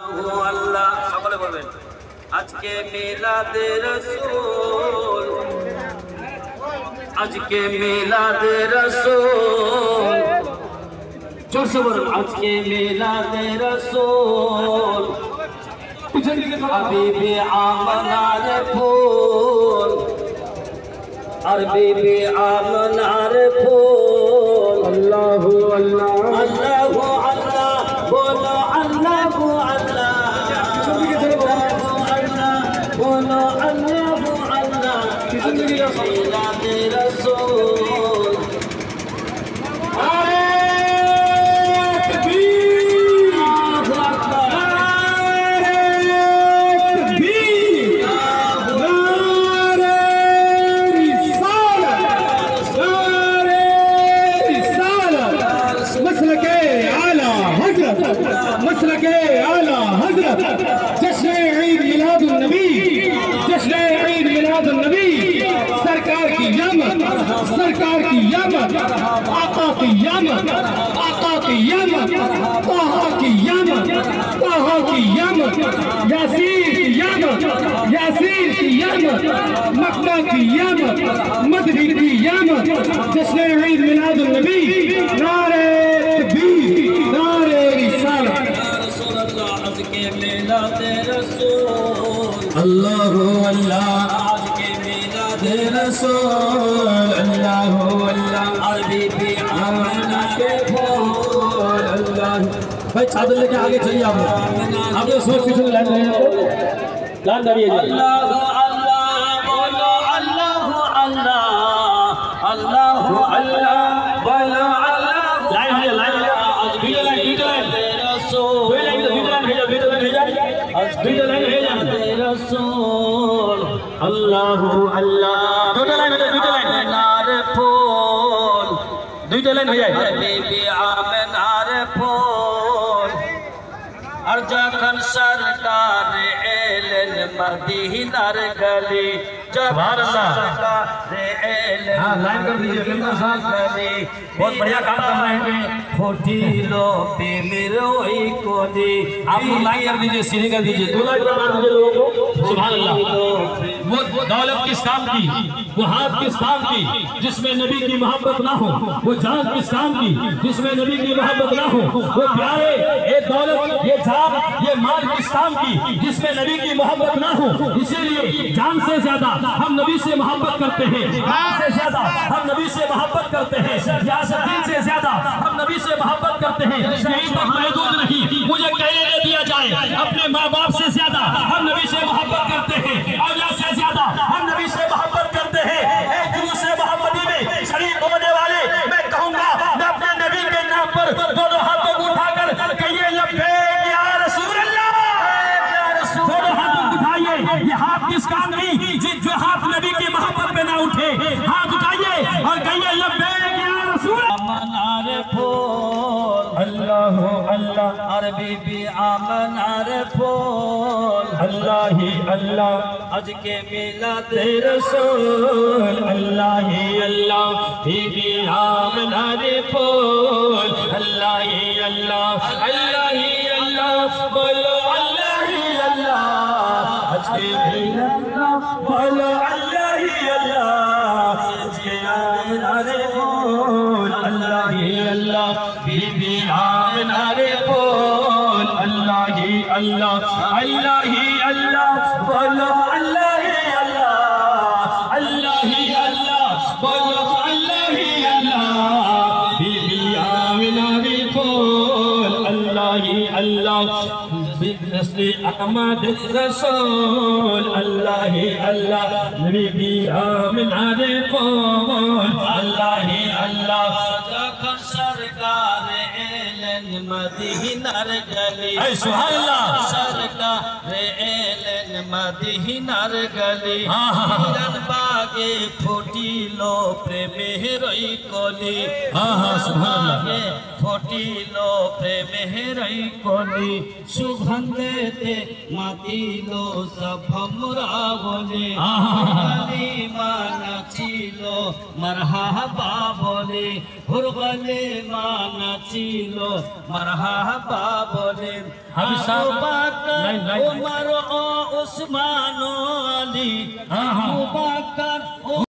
আল্লাহ সকলে বলবেন আজকে মিলাদে রাসূল, আজকে মিলাদে রাসূল, জোরসে বলুন আজকে মিলাদে রাসূল, হাবিবে আমনার ফুল, আর বিবি আমনার ফুল। আল্লাহু আল্লাহ আল্লাহু আল্লাহ বলো আল্লাহু আল্লাহ, বলো আল্লাহু আল্লাহ, মিলাদে রাসূল। मसलके आला हजरत जश्न ईद मिलाद नबी, जश्न ईद मिलाद नबी, सरकार की यामत, सरकार की यामत, आका की यामत, आका की यामत, ताहा की यामत, ताहा की यामत, यासीन की यामत, यासीन की यामत, मक्का की यामत, मदनी की यामत, जश्न ईद मिलाद नबी। नारे तकबीर, नारे रिसालत। मिलादे रसूल अल्लाहु अल्लाह, आज के मिलादे रसूल अल्लाहु अल्लाह, अरबी भी आमना के फूल। अल्लाह। भाई चादर लेके आगे चलिए, आप लोग सोच पीछे लाइन रहे हैं, लाइन दाঁড়িয়ে जाइए। अल्लाह अल्लाह बोलो अल्लाह अल्लाह, अल्लाह अल्लाह बोलो अल्लाह। लाइन है, लाइन है, आज वीडियो लाइन, वीडियो लाइन रसूल, वीडियो लाइन भेजा, वीडियो लाइन भेजा, वीडियो लाइन भेजा। रसूल अल्लाहु अल्लाह, वीडियो लाइन भेजा, वीडियो लाइन आमनार फूल, वीडियो लाइन भेजा। बीबी आमनार फूल, আর যখন সরকার এলেন মদিনার গলি, सुभान अल्लाह। हाँ, लाइन कर दीजिए, बिल्कुल साफ। बहुत बढ़िया काम कर रहे हैं। फुटिलो प्रेमेर ওই কলি। आप लोग लाइन कर दीजिए, सीधी कर दीजिए, दो लाइन कर दीजिए लोगों को। सुभान अल्लाह। वो दौलत किस काम की, वो हाथ किस काम की जिसमें नबी की मोहब्बत ना हो, वो जान किस काम की जिसमें नबी की मोहब्बत ना हो, वो प्यारे ये दौलत, ये जान, ये माल किस काम की जिसमें नबी की मोहब्बत ना हो। इसीलिए जान से ज्यादा हम नबी से मोहब्बत करते हैं, जान से ज्यादा हम नबी से मोहब्बत करते हैं, यासीन से ज्यादा हम नबी से मोहब्बत करते हैं। यही तक महदूद नहीं, मुझे कहने दे दिया जाए अपने माँ बाप से ज्यादा हम नबी से मोहब्बत करते हैं, औलाद से ज्यादा हम नबी से मोहब्बत करते हैं। एक जुलूस मोहम्मदी में शरीक होने वाले मैं कहूँगा मैं अपने नबी के नाम पर दोनों हाथों को उठाकर कहिए लब्बैक या रसूल अल्लाह, दोनों हाथों को उठाइए। ये हाथ किस काम की जो हाथ नबी की मोहब्बत पे ना उठे, हाथ उठाइए और कहिए लब्बैक या रसूल আমনার ফুল, अल्लाह अल्लाह, আর বিবি আমনার ফুল। अल्लाह ही अल्लाह, আজকে মিলাদে रसूल अल्लाह ही अल्लाह, बीबी आमना रे फूल। अल्लाह ही अल्लाह, अल्लाह ही अल्लाह, बोलो अल्लाह ही अल्लाह, अजके भी अल्लाह, बोलो अल्लाह ही अल्लाह, अजके आमना रे फूल। अल्लाह ही अल्लाह, बीबी आमना रे फूल। अल्लाह ही अल्लाह, अल्लाह ही अल्लाह, बोलो अल्लाह ही अल्लाह, अल्लाह ही अल्लाह, बोलो अल्लाह ही अल्लाह, बीबी आमिना रे फूल। अल्लाह ही अल्लाह, बिस्मी अहमद रसूल। अल्लाह ही अल्लाह, बीबी आमिना रे फूल। अल्लाह ही अल्लाह, যখন সরকার এলেন মদিনার গলি, সুবহান আল্লাহ, সরকার এলেন মদিনার গলি, हाँ, हाँ, हाँ। মিলন বাগে ফুটিল প্রেমের ওই কলি, हाँ, हाँ, सुभान अल्लाह। বাগে ফুটিল প্রেমের ওই কলি, সুগন্ধেতে মাতিল সব ভমরা বলে, हाँ, हाँ, हाँ। কালিমা নাচিল মারহাবা বলে, হুরগলে মা নাচিল মারহাবা বলে। हाफिज साहब लाइन लाइन उमर ओ उस्मान ओ अली हाँ हाँ अबू बकर